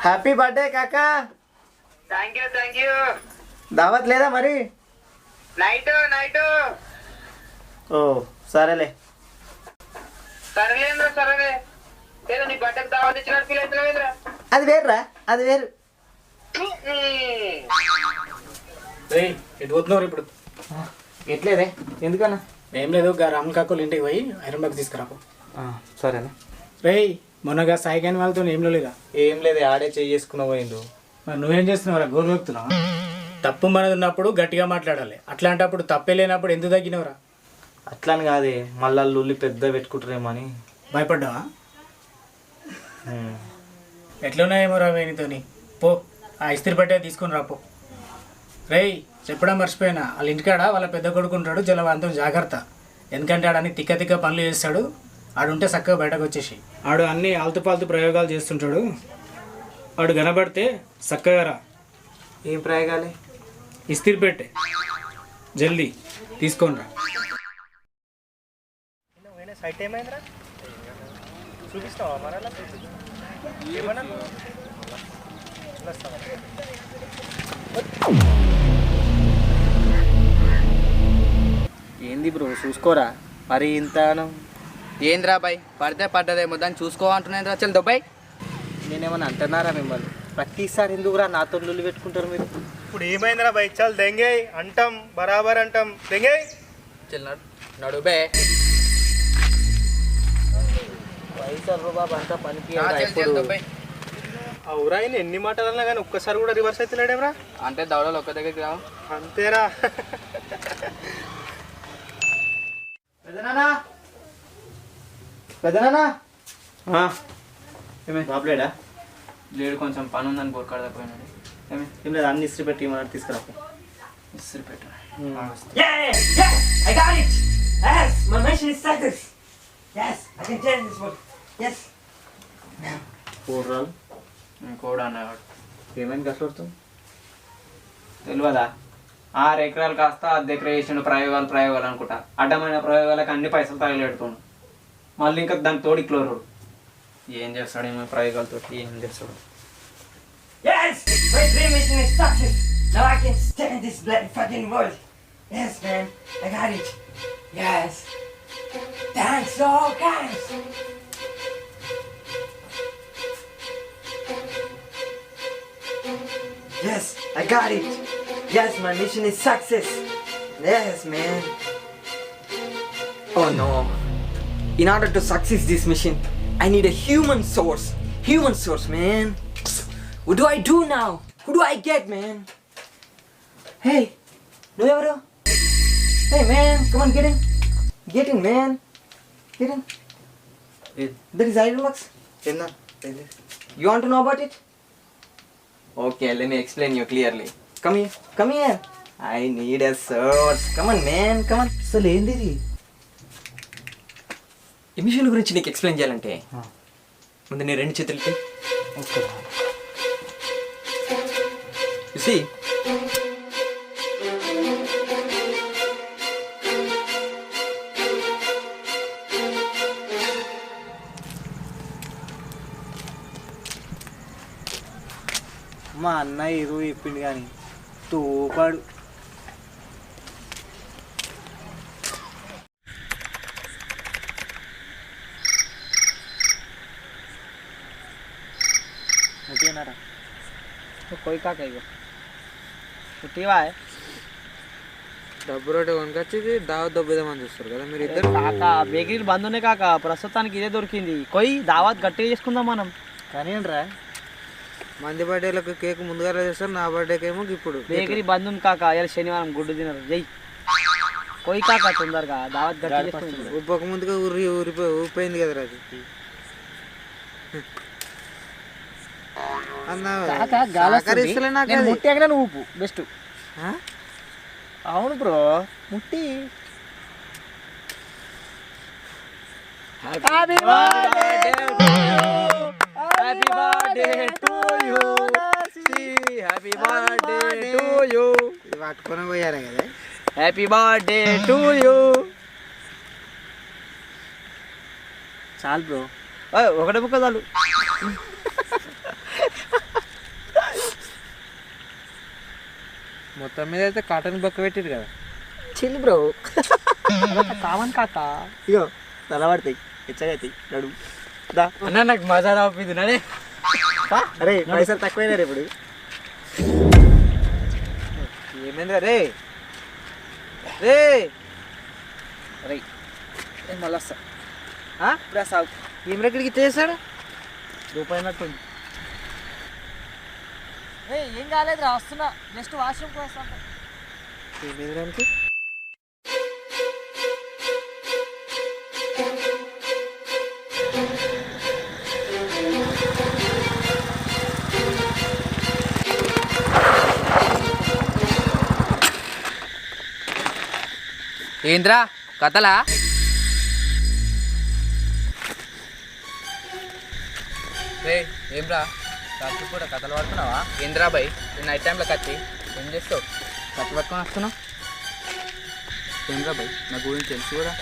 Happy birthday కాకా. Thank you. దావత్ లేదా మరి? నైట్ ఓ సరేలే. సరేలే ఏదో నీ బట్టకు దావత్ ఇచ్చినట్టు ఫీల్ అవుతున్నావేంద్రా? అది వేరురా, అది వేరు. ఎటు పోతున్నారు ఇప్పుడు? ఎట్లేదే? ఎందుకన్నా? ఏం లేదు, రామ్ కాకులు ఇంటికి పోయి ఐరన్ బాక్స్ తీసుకురాపు. సరేనా. రేయ్ మొన్నగా సాయికాని వాళ్ళతో ఏం లేదా? ఏం లేదు, ఆడే చేసుకున్న పోయిండు. మరి నువ్వేం చేస్తున్నావురా? గోరు వెక్తున్నావా? తప్పు మనది ఉన్నప్పుడు గట్టిగా మాట్లాడాలి, అట్లాంటప్పుడు తప్పే లేనప్పుడు ఎందుకు తగ్గినవరా? అట్లని కాదే, మళ్ళా లొల్లి పెద్ద పెట్టుకుంటారేమో అని. భయపడ్డావా? ఎట్లున్నాయేమో రా వేణితోని. పో ఆ ఇస్త్రీ పట్టే తీసుకుని రాపో. రేయ్ చెప్పడం మర్చిపోయినా, వాళ్ళ ఇంటికాడ వాళ్ళ పెద్ద కొడుకుంటాడు, జలవంతం జాగ్రత్త. ఎందుకంటే ఆడని తిక్క పనులు చేస్తాడు. ఆడుంటే చక్కగా బయటకు వచ్చేసి ఆడు అన్ని ఆల్తుపాల్తు ప్రయోగాలు చేస్తుంటాడు. ఆడు కనబడితే చక్కగా రా. ఏం ప్రయోగాలే? ఇస్త్రీ పెట్టే జల్దీ తీసుకొని రా. సైట్ ఏమైందిరా? చూపిస్తావా మరలా? ఏమన్నా ఏంది బ్రో చూసుకోరా మరి ఇంత? ఏంద్రా బాయ్, పడితే పడ్డదేమో దాన్ని చూసుకో అంటున్నాను రా. చల్ దొబ్బాయి. నేనేమన్నా అంటున్నారా మిమ్మల్ని? ప్రతిసారి ఎందుకురా నాతో లొల్లి పెట్టుకుంటారు మీరు? ఇప్పుడు ఏమైందిరా బై? చల్ దెంగే అంటాం, బరాబర్ అంటాం. దెంగే చల్ నడు బే. వైసర్ బాబు అంతా పనికి ఆ ఊరాయిన ఎన్ని మాటలు అన్నా కానీ ఒక్కసారి కూడా రివర్స్ అవుతున్నాడేమరా? అంటే దవడలు ఒక్క దగ్గరికి రావు. అంతేరా. పెద్దనా ఏమే బాబులేడా? లేడు, కొంచెం పని ఉందని కోరుకాడదా పోయినాడు. ఏం లేదు, అన్ని ఇస్త్రీ పెట్టి మన తీసుకురా. ఇస్త్రీ పెట్టు. I got it! Yes, my mission is success. Yes, I can tell this one. Yes. కూరరాలు కూడా అన్నవాడు ఏమైంది కష్టపడుతుంది తెలియదా? 6 ఎకరాలు కాస్త 10 ఎకరా చేసిండు. ప్రయోగాలు అనుకుంటా. అడ్డమైన ప్రయోగాలకు అన్ని పైసలు తగిలేడుతుండు. మళ్ళీ ఇంకా దాని తోడి క్లోరుడు. ఏం చేస్తాడు ఏమో ప్రయోగాలతో? ఏం చేస్తాడు? Yes, my dream mission is success. Now I can stand this bloody fucking world. Yes, man, I got it. Yes. Thanks, all guys. Yes, I got it. Yes, my mission is success. Yes, man. Oh no. In order to success this mission, I need a human source. Human source, man. What do I do now? Who do I get, man? Hey, no ever. Hey, man, come on, get in. Get in, man. Get in. There is Iron Box. You want to know about it? Okay, let me explain you clearly. Come here. Come here. I need a source. Come on, man. Come on. అసలు ఏంది ఇది? ఈ machine గురించి నీకు explain చేయాలంటే ముందు నీ 2 చేతులకి You see? మా అన్న ఏదో చెప్పిండు కానీ తోపాడు. ముట్టినారా? कोई का कहेगा పుట్టివా? డబ్బు రోడ్డు కొనుకొచ్చి దావత్ దొబ్బేదామని చూస్తారు కదా మీరు ఇద్దరు. కాకా బేకరీలు బంద్ ఉన్నాయి కాక, ప్రస్తుతానికి ఇదే దొరికింది. కొయ్యి దావత్ గట్టిగా చేసుకుందాం మనం. కానీ రా మంది బర్త్డేలకు కేక్ ముందుగా చేస్తారు, నా బర్త్డేకి ఏమో ఇప్పుడు బేకరీ బంద్ ఉంది కాక. ఇలా శనివారం గుడ్డు తినరు. జై కొయ్యి కాక తొందరగా దావత్ గట్టిగా చేసుకుందాం. ఉప్పక ముందుగా ఊరిపోయింది కదా అది అన్న. సహకరిస్తలే నాకు అది. ముట్టి ఎక్కడ ఊపు బెస్ట్. అవును బ్రో, ముట్టి. Happy birthday to you. Happy birthday to you. ఇది పట్టుకొని పోయారు కదా. Happy birthday to you. చాలు బ్రో, ఒకటే ముక్క చాలు. మొత్తం మీద అయితే కాటన్ బొక్క పెట్టిరు కదా. చిల్ బ్రో కామన్ కాక ఇగో తలబడతాయి హెచ్చగైతాయి నడు దా అన్న నాకు మజా రాపిది నడే. అరే పైసలు తక్కువైనా ఇప్పుడు ఏమైందిరా రే రే అరే మళ్ళీ వస్తా ఇప్పుడు సాగు ఏం రెక్కడికి చేశాడు రూపాయినట్టుంది. ఏం కాలేదురా వస్తున్నా జస్ట్ వాష్రూమ్కి వస్తా. ఏమైందిరానికి ఏంద్రా కథలా? రే ఏంరా రాత్రి పూట కథలు పడుతున్నావా? ఏంద్రా బాయ్ నేను నైట్ టైంలో కత్తి ఏం చేస్తావు? కత్తి పట్టుకొని వస్తున్నావు ఏంద్రా బాయ్? నా గురించి తెలుసు కూడా.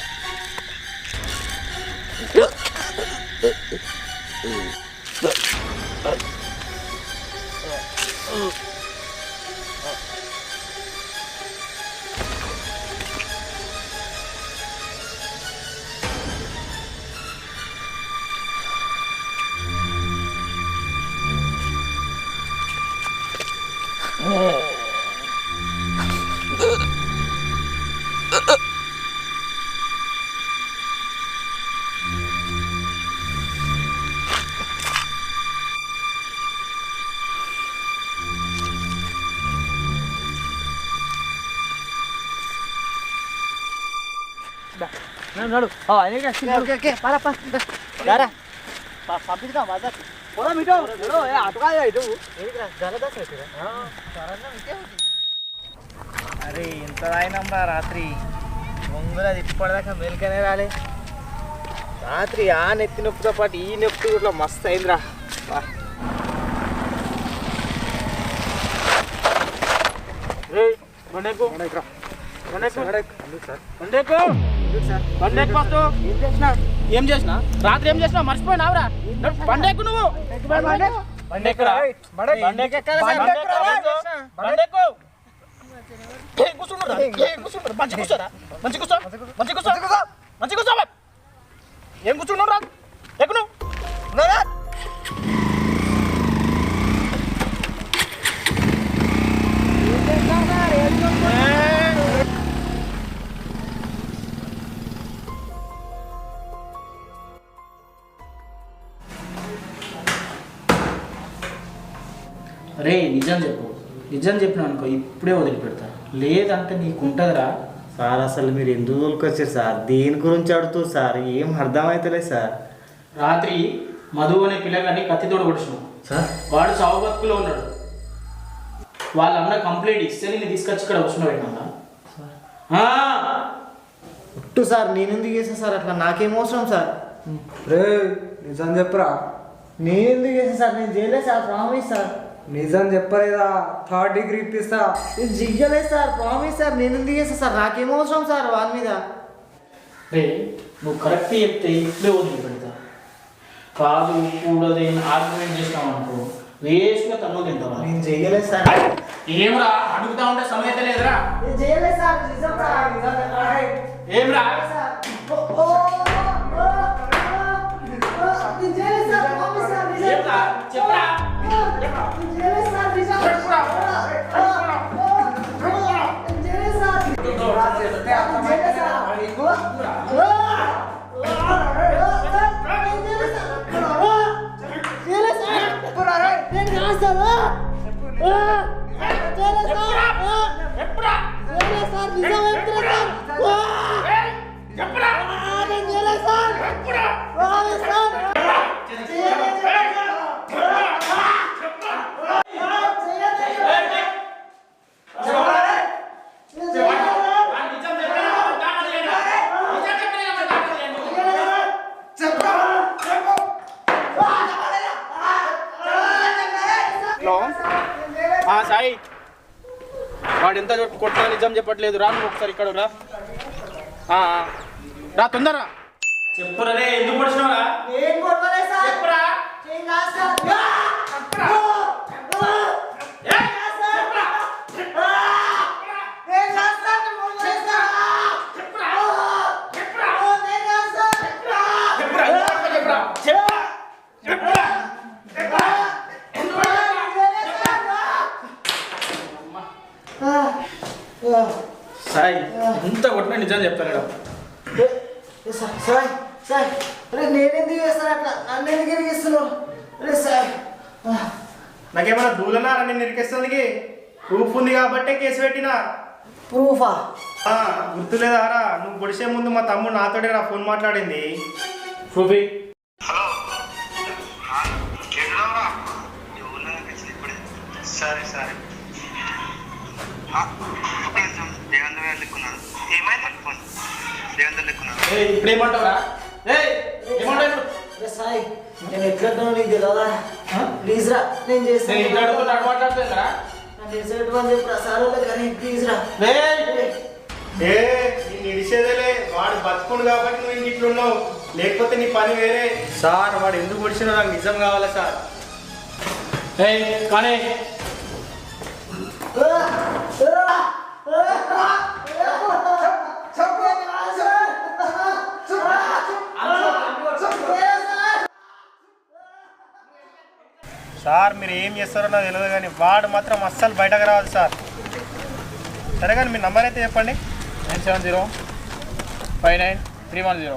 నడు పంపించుదా బజార్ పోదాం ఇటు అటు కాదు ఇటు అరే ఇంత తాగినాంరా రాత్రి బొంగుల తిప్పటిదాకా మెలికనే రాలే. రాత్రి ఆ నెత్తి నొప్పితో పాటు ఈ నొప్పి ఇట్లా మస్తు అయిందిరా. ఏం చేసినా రాత్రి ఏం చేసినా మర్చిపోయినావురా? బండెక్కు నువ్వు ఏం కూర్చున్నావు రా ఎక్కు నువ్వు. రే నిజం చెప్పు, నిజం చెప్పినా అనుకో ఇప్పుడే వదిలిపెడతా, లేదంటే నీకుంటుందిరా. సార్ అసలు మీరు ఎందుకు తోలుకొచ్చారు సార్? దేని గురించి అడుగుతారు సార్? ఏం అర్థమవుతలేదు సార్. రాత్రి మధు అనే పిల్లగాన్ని కత్తితోడు కొడిచినావు సార్. వాడు సావు బతుకులో ఉన్నాడు. వాళ్ళ అన్న కంప్లైంట్ ఇస్తే నేను తీసుకొచ్చి ఇక్కడ కూర్చున్నా పెట్టినా. ఒట్టు సార్ నేను ఎందుకు చేసాను సార్ అట్లా? నాకేం అవసరం సార్? రే నిజం చెప్పరా? నేను ఎందుకు చేసాను సార్? నేను చేయలేదు సార్, ప్రామిస్ సార్. నిజం చెప్పలేదా? 3rd డిగ్రీ ఇప్పిస్తా. నేను జిగ్గలేదు సార్, ప్రామిస్ సార్. నేను ఎందుకు చేసాను సార్? నాకేం అవసరం సార్ వాళ్ళ మీద? రే నువ్వు కరెక్ట్ చెప్తే ఇప్పుడే వదిలిపెడతా. కాదు కూడదు ఆర్గ్యుమెంట్ చేసినావు అనుకో వేస్ట్గా తన్ను తింటావా? నేను చేయలేదు సార్. ఏమరా అడుగుతా ఉంటే సమయత లేదురా? నేను చేయలేదు సార్, నిజం సార్. ఏమరా చెప్పరా చెప్పరా సాయి వాడు ఎంత కొట్టినా నిజం చెప్పట్లేదు. రా నువ్వు ఒకసారి ఇక్కడ రా. రా తొందర చెప్పురా రే ఎందుకు పడిచినావురా? చెప్పురా సాయి ఇంత కొట్టినా నిజం చెప్తాను సార్ సార్ అరే నేనెందుకు చేస్తాను అట్లా నన్ను ఎందుకు ఎరిగిస్తున్నావు అరే సార్ నాకేమైనా దూలనా నేను నిరికిస్తానికి ప్రూఫ్ ఉంది కాబట్టే కేసు పెట్టినా ప్రూఫా గుర్తులేదారా నువ్వు పొడిసే ముందు మా తమ్ముడు నాతోనే నా ఫోన్ మాట్లాడింది ప్రూఫీ సరే సరే దేవేంద్ర లెక్కున్నాను ఏమైంది ఫోన్ దేవేంద్ర లెక్కున్నాను ఇప్పుడు ఏమంటావురా ఏమంటావు సాయి నేను ఎక్కడ నీకు తెలియదా ప్లీజ్ రా నేను నేను చేస్తాను ఇంట్లో అడుగుతున్నట్టు మాట్లాడుతుందా చేసేటువంటి చెప్పు సార్ కానీ ప్లీజ్ రా ఏ నేను ఇడిచేదేలే వాడు బతుకుండు కాబట్టి నువ్వు ఇంక ఇట్లున్నావు లేకపోతే నీ పని వేరే సార్ వాడు ఎందుకు పొడిచినా నాకు నిజం కావాలా సార్ కానీ సార్ మీరు ఏం చేస్తారో నాకు తెలియదు కానీ వాడు మాత్రం అస్సలు బయటకు రావాలి సార్ సరే కానీ మీ నంబర్ అయితే చెప్పండి 970599310.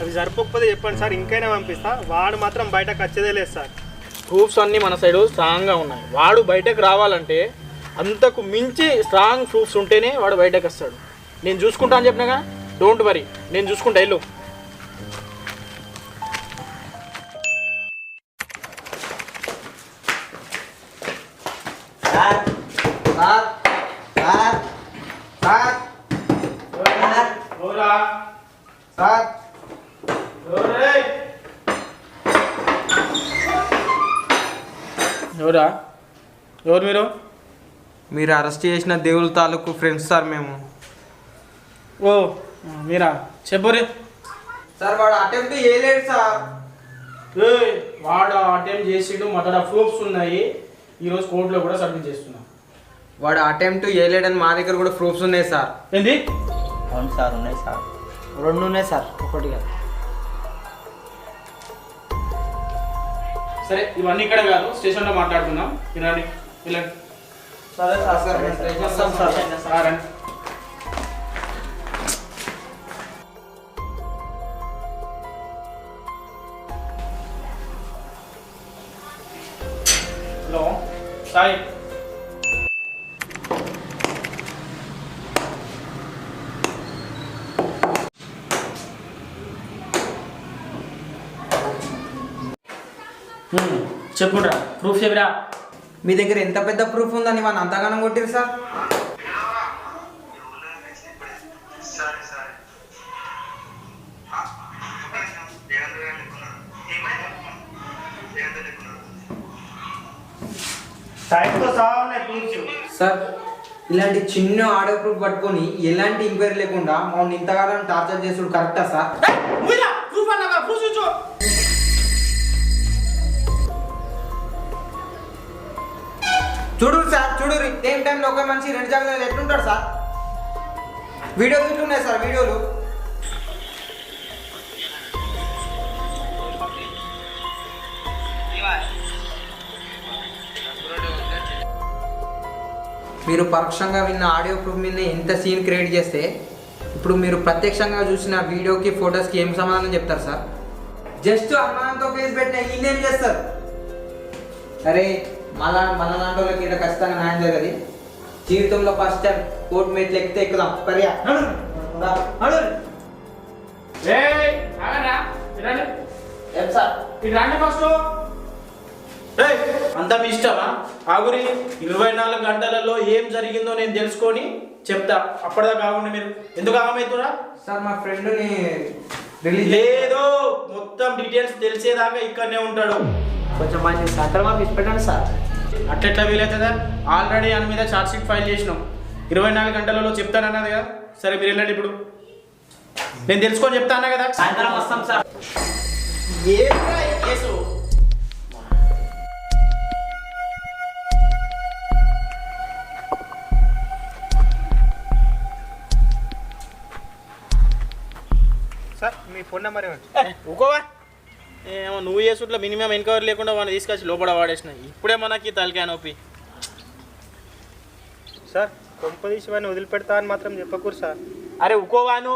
అవి సరిపోకపోతే చెప్పండి సార్ ఇంకైనా పంపిస్తా వాడు మాత్రం బయటకు వచ్చేదే లేదు సార్ ప్రూఫ్స్ అన్నీ మన సైడ్ స్ట్రాంగ్గా ఉన్నాయి వాడు బయటకు రావాలంటే అంతకు మించి స్ట్రాంగ్ ప్రూఫ్స్ ఉంటేనే వాడు బయటకు వస్తాడు నేను చూసుకుంటా అని చెప్పినాగా డోంట్ వరీ నేను చూసుకుంటా వెళ్ళు ఎవరా ఎవరు మీరు మీరు అరెస్ట్ చేసిన దేవుల తాలూకు ఫ్రెండ్స్ సార్ మేము. ఓ మీరా చెప్పరే సార్ వాడు అటెంప్ట్ చేయలేడు సార్. వాడు అటెంప్ట్ చేసిండు మాట్లాడ ప్రూఫ్స్ ఉన్నాయి ఈరోజు కోర్టులో కూడా సబ్మిట్ చేస్తున్నా. వాడు అటెంప్ట్ చేయలేడని మా దగ్గర కూడా ప్రూఫ్స్ ఉన్నాయి సార్. ఏంది? అవును సార్ ఉన్నాయి సార్ 2 ఉన్నాయి సార్ ఒకటి కాదు. సరే ఇవన్నీ ఇక్కడ కాదు స్టేషన్లో మాట్లాడుకుందాం. వినండి వెళ్ళండి. సరే సార్ వస్తాం సార్. రండి. హలో సాయి చెప్పురా ప్రూఫ్ చెప్పిరా. మీ దగ్గర ఎంత పెద్ద ప్రూఫ్ ఉందని వాళ్ళు అంతగానం కొట్టిరు సార్. సరే సరే దేవేంద్ర లెక్కున్నాను ఏమైంది దేవేంద్ర లెక్కున్నాను టైంతో సాగున్నాయి ప్రూఫ్స్. సార్ ఇలాంటి చిన్న ఆడియో ప్రూఫ్ పట్టుకొని ఎలాంటి ఎంక్వైరీ లేకుండా మమ్మల్ని ఇంతకాలం టార్చర్ చేసుడు కరెక్టా సార్? చూడురు సార్ చూడురు సేమ్ టైంలో ఒక మనిషి 2 జాగ్రత్తలు ఎట్లుంటాడు సార్? వీడియోలు ఇట్లున్నాయి సార్ వీడియోలు. మీరు పరోక్షంగా విన్న ఆడియో ప్రూఫ్ మీద ఎంత సీన్ క్రియేట్ చేస్తే ఇప్పుడు మీరు ప్రత్యక్షంగా చూసిన వీడియోకి ఫొటోస్కి ఏం సమాధానం చెప్తారు సార్? జస్ట్ అనుమానంతో కేసు పెట్టిన ఈయనేం చేస్తారు? అరే మళ్ళా లాంటి వాళ్ళకి ఇక్కడ ఖచ్చితంగా న్యాయం జరగదు. జీవితంలో ఫస్ట్ టైం కోర్టు మెట్లు ఎక్కితే ఎక్కుదాం. పర్యా ఏం సార్ ఫస్ట్ అంతా మీ ఇష్టమా? ఆగురి 24 గంటలలో ఏం జరిగిందో నేను తెలుసుకొని చెప్తా. అప్పటిదా కాకుండా మీరు ఎందుకు ఆగమవుతురా? సార్ మా ఫ్రెండ్ని రిలీజ్ లేదు మొత్తం డీటెయిల్స్ తెలిసేదాకా ఇక్కడనే ఉంటాడు. కొంచెం మంచి సెంటర్ మాకు ఇచ్చిపెట్టండి సార్. అట్లెట్లా వీలవుతుందా? ఆల్రెడీ ఆయన మీద ఛార్జ్ షీట్ ఫైల్ చేసినాం. 24 గంటలలో చెప్తానన్నది కదా. సరే మీరు వెళ్ళండి. ఇప్పుడు నేను తెలుసుకొని చెప్తా అన్నా కదా. సాయంత్రం వస్తాం సార్. ఏంట్రా ఈ కేసు? సార్ మీ ఫోన్ నెంబర్ ఏమండి? ఊకోవా ఏమో నువ్వు చేసుట్లా మినిమం ఎంక్వైరీ లేకుండా వాడిని తీసుకొచ్చి లోపల వాడేసినాయి. ఇప్పుడే మనకి తలకాయ నొప్పి. సార్ కొంపదీసి వాడిని వదిలిపెడతా అని మాత్రం చెప్పకూరు సార్. అరే ఉకోవాను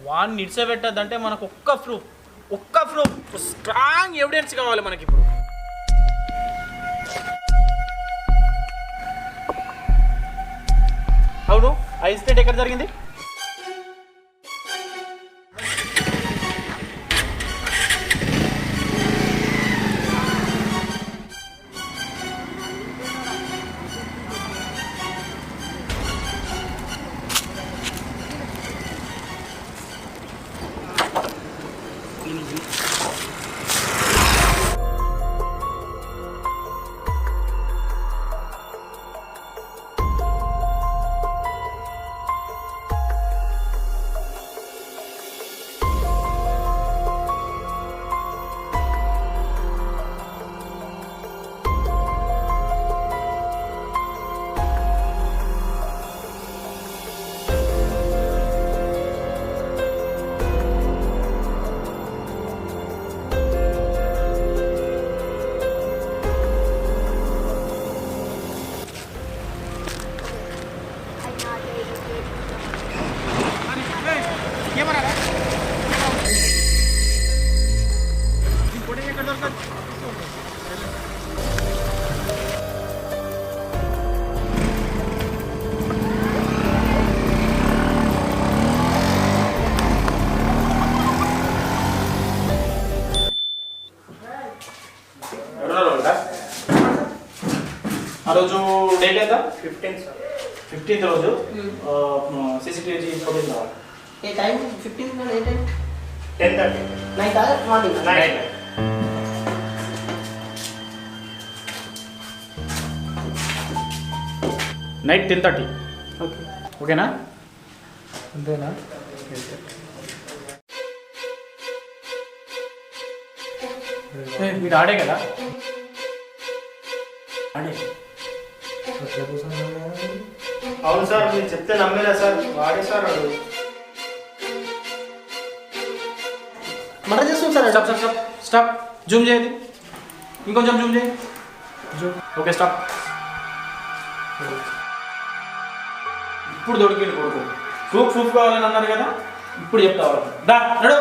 వాడిని నిడిచబెట్టద్దంటే మనకు ఒక్క ప్రూఫ్ స్ట్రాంగ్ ఎవిడెన్స్ కావాలి మనకి ఇప్పుడు. అవును ఆ ఇన్సిడెంట్ ఎక్కడ జరిగింది? ఆ రోజు డేట్ ఎంత? 15th రోజు సీసీటీవీ ఫోటేజ్ కావాలి. ఏ టైం 15 ఏ time? 10:30 night morning night. Night 10:30. ఓకేనా? అంతేనా? వీడు ఆడే కదా ఆడే. అవును సార్ మీరు చెప్తే నమ్మేలా సార్. వాడే సార్ వాడు. మర్డర్ చేస్తుంది sir. Stop stop stop stop. Zoom చేయదు, ఇంకొంచెం జూమ్ చేయి. Okay stop. ఇప్పుడు దొరికింది కొడుకు. ప్రూఫ్ కావాలని అన్నారు కదా, ఇప్పుడు చెప్తా వాళ్ళకి. దా నడు.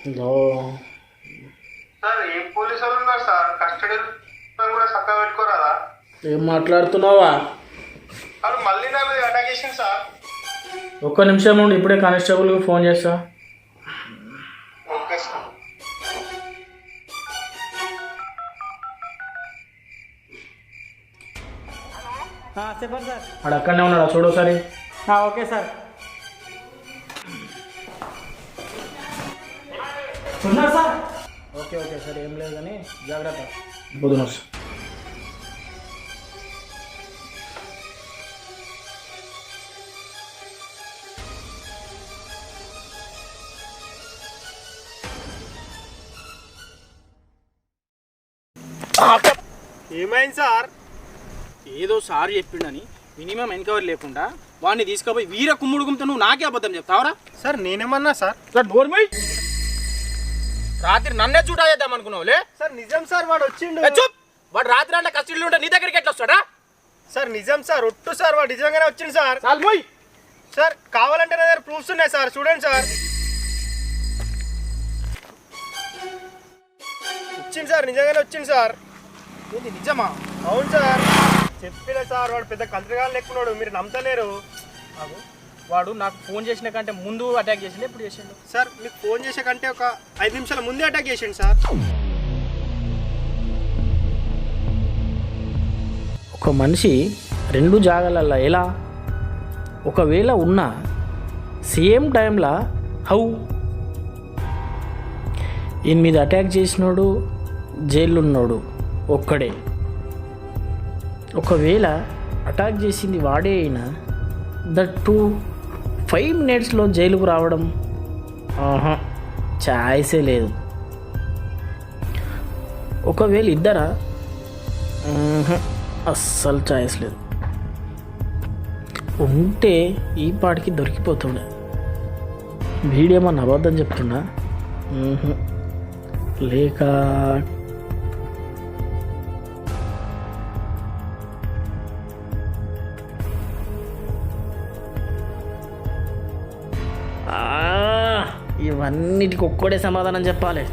సార్ ఏం పోలీసు వాళ్ళు ఉన్నారు సార్? కస్టడీ కూడా చక్కగా పెట్టుకోరాదా? ఏం మాట్లాడుతున్నావా? వాళ్ళు మళ్ళీ నా మీద అటాక్ చేసింది సార్. ఒక్క నిమిషం ఉండి ఇప్పుడే కానిస్టేబుల్కి ఫోన్ చేస్తా. Okay sir. చెప్పండి సార్. వాడు అక్కడనే ఉన్నాడా చూడు ఒకసారి. Okay sir. ఉన్నారు సార్. ఓకే ఓకే సరే ఏం లేదు కానీ జాగ్రత్త. పొద్దున ఏమైంది సార్? ఏదో సారీ చెప్పిండని మినిమం ఎన్క్వైరీ లేకుండా వాడిని తీసుకుపోయి వీర కుమ్ముడుగుంతో నువ్వు నాకే అబద్ధం చెప్తావరా? సార్ నేనేమన్నా సార్? నోర్మై రాత్రి నన్నే చూడా చేద్దాం అనుకున్నావులే. సార్ నిజం సార్, వాడు వచ్చిండు. చూప్ వాడు రాత్రి అంటే కస్టడీలో ఉంటే నీ దగ్గరికి ఎట్లా వస్తాడా? సార్ నిజం సార్, ఒట్టు సార్, వాడు నిజంగానే వచ్చిండు సార్. సాల్మోయ్ సార్ కావాలంటే నా దగ్గర ప్రూఫ్స్ ఉన్నాయి సార్, చూడండి సార్. వచ్చింది సార్, నిజంగానే వచ్చింది సార్. ఏంది నిజమా? అవును సార్, చెప్పిన సార్. వాడు పెద్ద కంత్రగాలు లెక్కున్నాడు, మీరు నమ్మతలేరు. వాడు నాకు ఫోన్ చేసిన కంటే ముందు అటాక్ చేసిండు. ఎప్పుడు చేసిండు సార్? మీకు ఫోన్ చేసే కంటే ఒక 5 నిమిషాల ముందే అటాక్ చేసిండు సార్. ఒక మనిషి 2 జాగాలల్లో ఎలా ఒకవేళ ఉన్నా సేమ్ టైంలో హౌ ఈయన మీద అటాక్ చేసినోడు జైల్లో ఉన్నాడు ఒక్కడే. ఒకవేళ అటాక్ చేసింది వాడే అయినా దట్ 5 మినిట్స్లో జైలుకు రావడం ఛాయిసే లేదు. ఒకవేళ ఇద్దరా అస్సలు ఛాయిస్ లేదు. ఉంటే ఈ పాటికి దొరికిపోతుండే. వీడేమన్నా అబద్ధం చెప్తున్నా లేక ఇవన్నిటికి ఒక్కడే సమాధానం చెప్పాలి.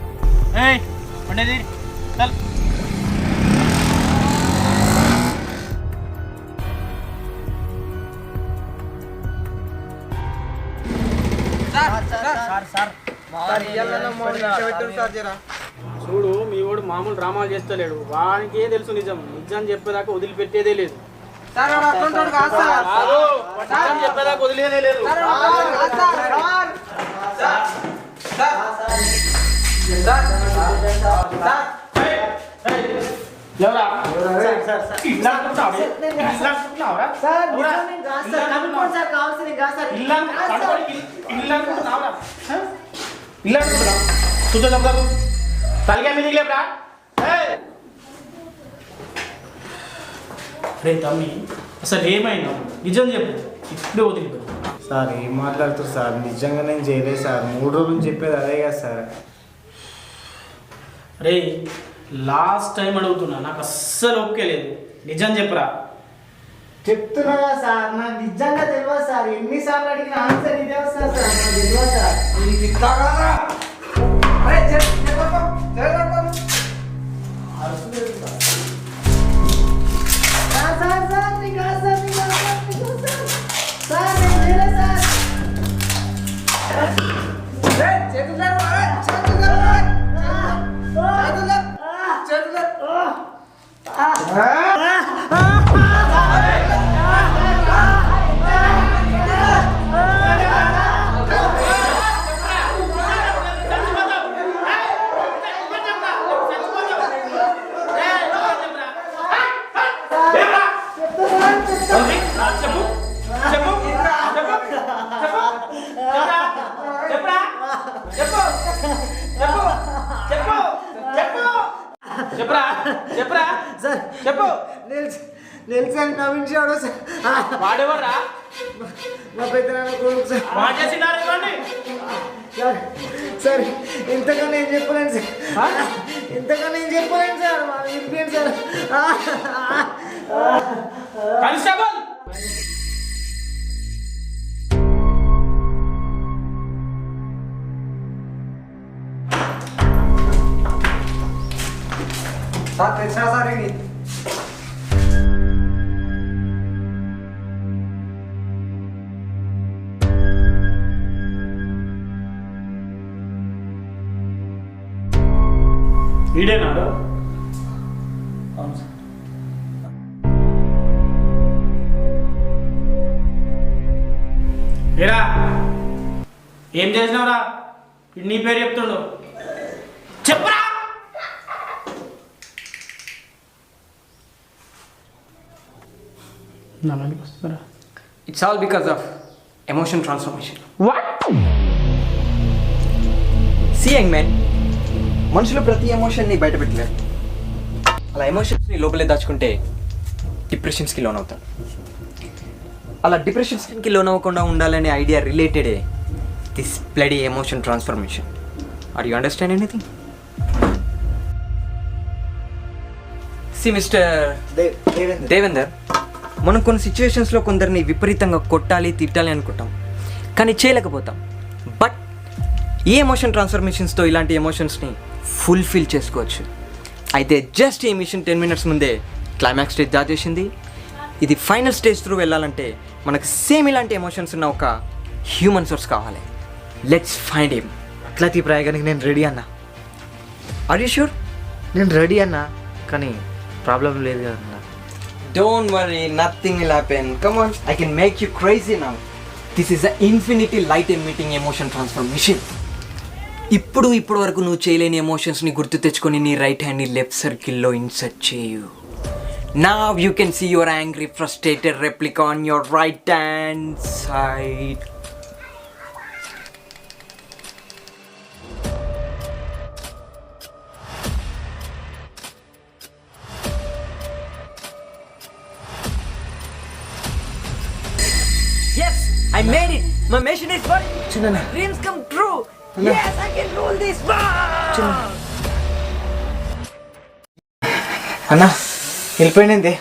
చూడు మీ వాడు మామూలు డ్రామాలు చేస్తలేడు. వానికి ఏం తెలుసు నిజం. నిజం చెప్పేదాకా వదిలిపెట్టేదే లేదు. చెప్పేదాకా వదిలేదే లేదు. తలగా మీదికి లేపరా? రే తమ్మి, అసలు ఏమైనా నిజం చెప్పు, ఇప్పుడే వదిలిపో. సార్ ఏం మాట్లాడుతారు సార్? నిజంగా నేను చేయలేదు సార్. 3 రోజులు చెప్పేది అదే కదా సార్. రే లాస్ట్ టైం అడుగుతున్నా, నాకు అస్సలు ఓకే లేదు. నిజం చెప్పురా. చెప్తున్నా సార్, నాకు నిజంగా తెలియదు సార్. ఎన్నిసార్లు అడిగిన ఆన్సర్ ఇదే వస్తుంది సార్. నాకు తెలియదు సార్. నవ్వించాడు సార్. వాడెవర్రా? మా పెద్దనాన్న కొడుకు సార్. సార్ ఇంతకన్నా ఏం చెప్పలేను సార్. ఇంతకన్నా ఏం చెప్పలేను సార్. వినిపించండి సార్. కానిస్టేబుల్ సార్ తెలుసా సార్ ఇది వీడేనాడు? ఏరా ఏం చేసినావురా? నీ పేరు చెప్తుండు, చెప్పరా? It's all because of emotion transformation. What? See, young man, మనుషులు ప్రతి ఎమోషన్ని బయట పెట్టలేరు. అలా ఎమోషన్స్ని లోపలే దాచుకుంటే డిప్రెషన్స్కి లోన్ అవుతాడు. అలా డిప్రెషన్స్కి లోన్ అవ్వకుండా ఉండాలనే ఐడియా రిలేటెడే this bloody emotion transformation. Are you understand anything? See mister Devender, మనం కొన్ని సిచ్యువేషన్స్లో కొందరిని విపరీతంగా కొట్టాలి తిట్టాలి అనుకుంటాం, కానీ చేయలేకపోతాం. బట్ ఈ ఎమోషన్ ట్రాన్స్ఫర్మేషన్స్తో ఇలాంటి ఎమోషన్స్ని ఫుల్ఫిల్ చేసుకోవచ్చు. అయితే జస్ట్ ఈ మిషన్ 10 minutes ముందే క్లైమాక్స్ స్టేజ్ దాచేసింది. ఇది ఫైనల్ స్టేజ్ త్రూ వెళ్ళాలంటే మనకు సేమ్ ఇలాంటి ఎమోషన్స్ ఉన్న ఒక హ్యూమన్ సోర్స్ కావాలి. Let's find him. అట్లా ఈ ప్రయోగానికి నేను రెడీ అన్నా. Are you sure? నేను రెడీ అన్నా, కానీ ప్రాబ్లం లేదు కదా. Don't worry, nothing will happen. Come on, I can make you crazy now. This is an infinity light emitting emotion transformation. ఇప్పుడు వరకు నువ్వు చేయలేని ఎమోషన్స్ని గుర్తు తెచ్చుకొని నీ రైట్ హ్యాండ్ని లెఫ్ట్ సర్కిల్లో ఇన్సర్ట్ చేయు. Now you can see your angry, frustrated replica on your right hand side. Yes, I made it. My mission is working. Dreams come true. Yes, I can rule this world. అన్నా వెళ్ళిపోయింది.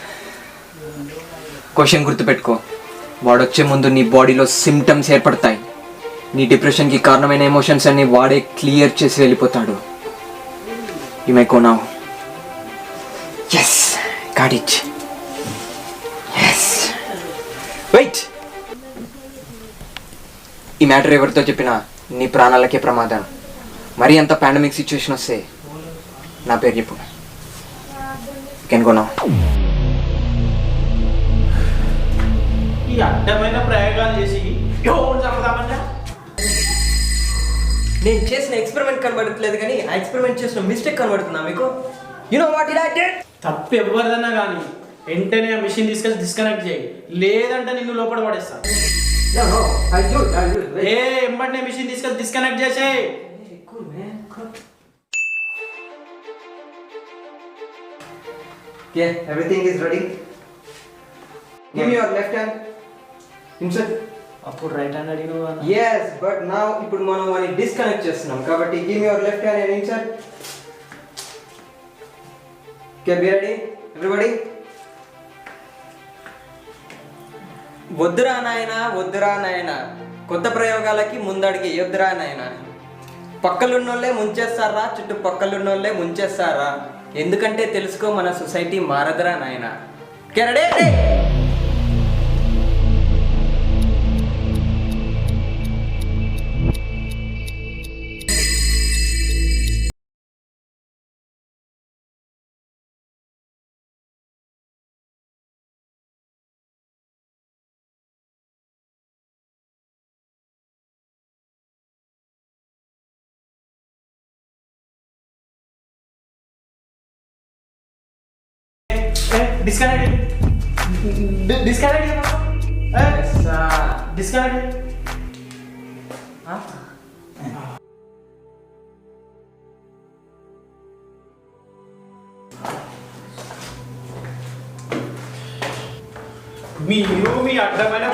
Question గుర్తుపెట్టుకో, వాడు వచ్చే ముందు నీ బాడీలో symptoms ఏర్పడతాయి. నీ డిప్రెషన్కి కారణమైన ఎమోషన్స్ అన్ని వాడే క్లియర్ చేసి వెళ్ళిపోతాడు. You may go now. Yes, got it. Yes, wait. ఈ మ్యాటర్ ఎవరితో చెప్పినా నీ ప్రాణాలకే ప్రమాదం. మరీ అంత పాండమిక్ సిచ్యువేషన్ వస్తే నా పేరు చెప్పు. Can go now. ఈ అడ్డమైన ప్రయోగాలు చేసి నేను చేసిన ఎక్స్పెరిమెంట్ కనబడట్లేదు, కానీ ఆ ఎక్స్పెరిమెంట్ చేసిన మిస్టేక్ కనబడుతుందా మీకు? You know what did I did? తప్పు ఎవరిదన్నా కానీ వెంటనే ఆ మిషన్ తీసుకొని డిస్కనెక్ట్ చేయి, లేదంటే నిన్ను లోపల పడేస్తా. No, I'll do it. ఏ ఎంబడినే మిషన్ తీసుకొని డిస్కనెక్ట్ చేసేయ్. Cool, man. Cool. Okay, everything is ready. Give me your left hand. Insert. అప్పుడు రైట్ హ్యాండ్ అడిగినావు కదా. Yes, but now ఇప్పుడు మనం వాని డిస్కనెక్ట్ చేస్తున్నాం కాబట్టి give me your left hand and insert. Okay, be ready, everybody. వద్దురా నాయనా, కొత్త ప్రయోగాలకి ముందడిగి యొద్దురా నాయనా. పక్కలున్నోళ్ళే ముంచేస్తారా, చుట్టుపక్కలున్నోళ్ళే ముంచేస్తారా, ఎందుకంటే తెలుసుకో మన సొసైటీ మారదురా నాయనా. కెరడే డిస్కనెక్ట్ మీరు మీ అడ్డమైన